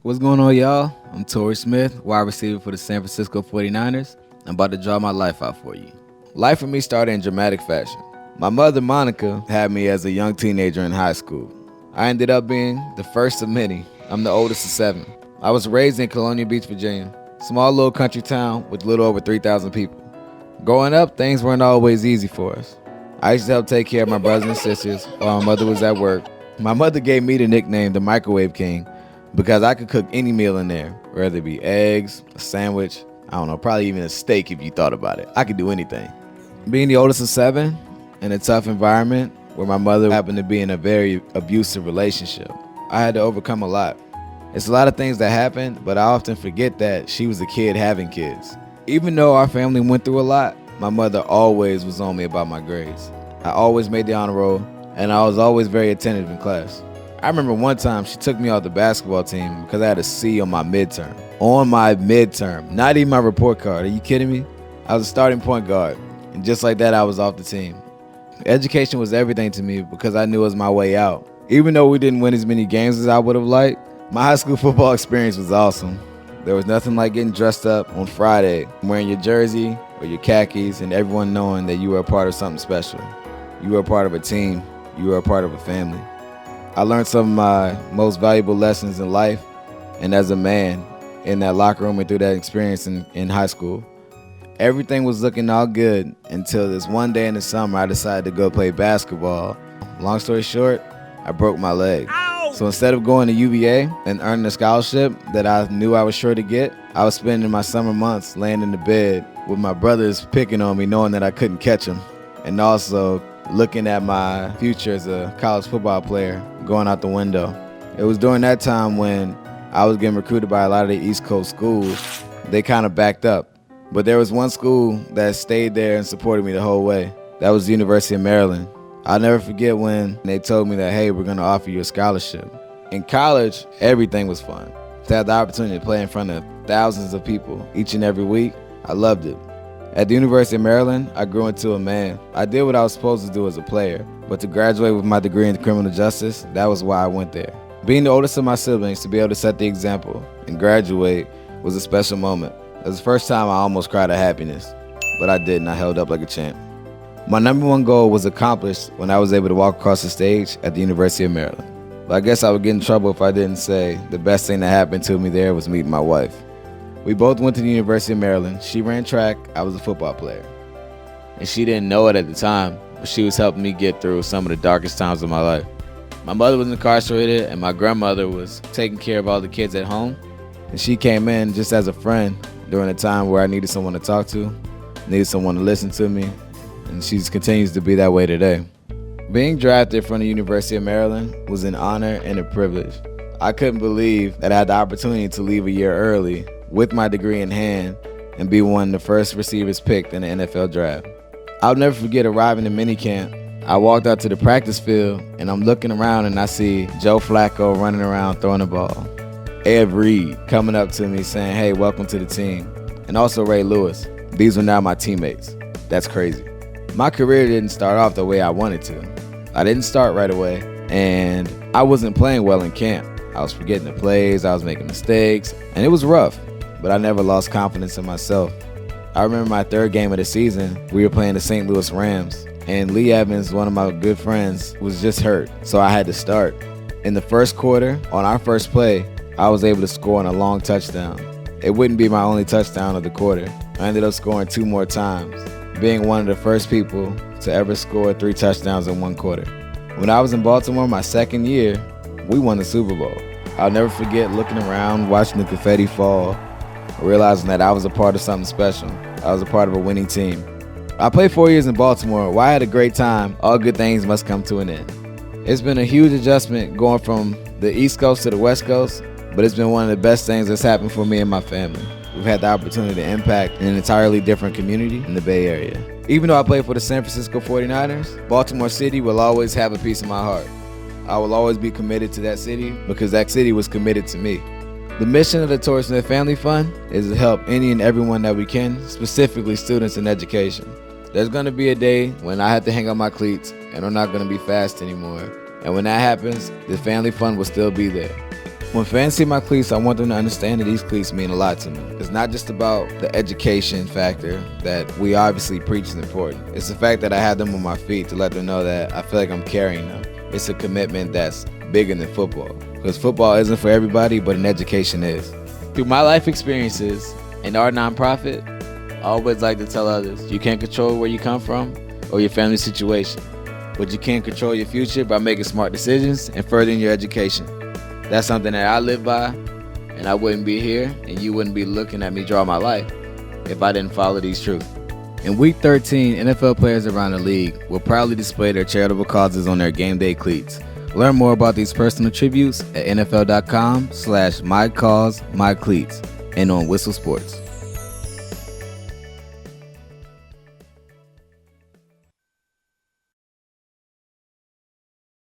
What's going on, y'all? I'm Torrey Smith, wide receiver for the San Francisco 49ers. I'm about to draw my life out for you. Life for me started in dramatic fashion. My mother, Monica, had me as a young teenager in high school. I ended up being the first of many. I'm the oldest of 7. I was raised in Colonial Beach, Virginia, small little country town with a little over 3,000 people. Growing up, things weren't always easy for us. I used to help take care of my brothers and sisters while my mother was at work. My mother gave me the nickname the Microwave King because I could cook any meal in there, whether it be eggs, a sandwich, I don't know, probably even a steak if you thought about it. I could do anything. Being the oldest of 7 in a tough environment where my mother happened to be in a very abusive relationship, I had to overcome a lot. It's a lot of things that happened, but I often forget that she was a kid having kids. Even though our family went through a lot, my mother always was on me about my grades. I always made the honor roll, and I was always very attentive in class. I remember one time she took me off the basketball team because I had a C on my midterm. On my midterm, not even my report card. Are you kidding me? I was a starting point guard, and just like that, I was off the team. Education was everything to me because I knew it was my way out. Even though we didn't win as many games as I would have liked, my high school football experience was awesome. There was nothing like getting dressed up on Friday, wearing your jersey or your khakis, and everyone knowing that you were a part of something special. You were a part of a team. You were a part of a family. I learned some of my most valuable lessons in life and as a man in that locker room and through that experience in high school. Everything was looking all good until this one day in the summer I decided to go play basketball. Long story short, I broke my leg. So instead of going to UVA and earning a scholarship that I knew I was sure to get, I was spending my summer months laying in the bed with my brothers picking on me, knowing that I couldn't catch them, and also looking at my future as a college football player going out the window. It was during that time when I was getting recruited by a lot of the East Coast schools. They kind of backed up. But there was one school that stayed there and supported me the whole way. That was the University of Maryland. I'll never forget when they told me that, hey, we're going to offer you a scholarship. In college, everything was fun. To have the opportunity to play in front of thousands of people each and every week, I loved it. At the University of Maryland, I grew into a man. I did what I was supposed to do as a player, but to graduate with my degree in criminal justice, that was why I went there. Being the oldest of my siblings, to be able to set the example and graduate was a special moment. It was the first time I almost cried of happiness, but I didn't. I held up like a champ. My number one goal was accomplished when I was able to walk across the stage at the University of Maryland. But I guess I would get in trouble if I didn't say the best thing that happened to me there was meeting my wife. We both went to the University of Maryland. She ran track, I was a football player. And she didn't know it at the time, but she was helping me get through some of the darkest times of my life. My mother was incarcerated, and my grandmother was taking care of all the kids at home. And she came in just as a friend during a time where I needed someone to talk to, needed someone to listen to me, and she continues to be that way today. Being drafted from the University of Maryland was an honor and a privilege. I couldn't believe that I had the opportunity to leave a year early with my degree in hand and be one of the first receivers picked in the NFL draft. I'll never forget arriving to minicamp. I walked out to the practice field and I'm looking around and I see Joe Flacco running around throwing the ball. Ed Reed coming up to me saying, hey, welcome to the team. And also Ray Lewis. These were now my teammates. That's crazy. My career didn't start off the way I wanted to. I didn't start right away and I wasn't playing well in camp. I was forgetting the plays, I was making mistakes, and it was rough. But I never lost confidence in myself. I remember my 3rd game of the season, we were playing the St. Louis Rams, and Lee Evans, one of my good friends, was just hurt, so I had to start. In the first quarter, on our first play, I was able to score on a long touchdown. It wouldn't be my only touchdown of the quarter. I ended up scoring 2 more times, being one of the first people to ever score 3 touchdowns in 1 quarter. When I was in Baltimore my 2nd year, we won the Super Bowl. I'll never forget looking around, watching the confetti fall, realizing that I was a part of something special. I was a part of a winning team. I played 4 years in Baltimore. While I had a great time, all good things must come to an end. It's been a huge adjustment going from the East Coast to the West Coast, but it's been one of the best things that's happened for me and my family. We've had the opportunity to impact an entirely different community in the Bay Area. Even though I play for the San Francisco 49ers, Baltimore City will always have a piece of my heart. I will always be committed to that city because that city was committed to me. The mission of the Torrey Smith Family Fund is to help any and everyone that we can, specifically students in education. There's going to be a day when I have to hang up my cleats and I'm not going to be fast anymore. And when that happens, the Family Fund will still be there. When fans see my cleats, I want them to understand that these cleats mean a lot to me. It's not just about the education factor that we obviously preach is important. It's the fact that I have them on my feet to let them know that I feel like I'm carrying them. It's a commitment that's bigger than football. Because football isn't for everybody, but an education is. Through my life experiences and our nonprofit, I always like to tell others, you can't control where you come from or your family situation, but you can control your future by making smart decisions and furthering your education. That's something that I live by, and I wouldn't be here, and you wouldn't be looking at me draw my life if I didn't follow these truths. In Week 13, NFL players around the league will proudly display their charitable causes on their game day cleats. Learn more about these personal tributes at NFL.com/mycausemycleats and on Whistle Sports.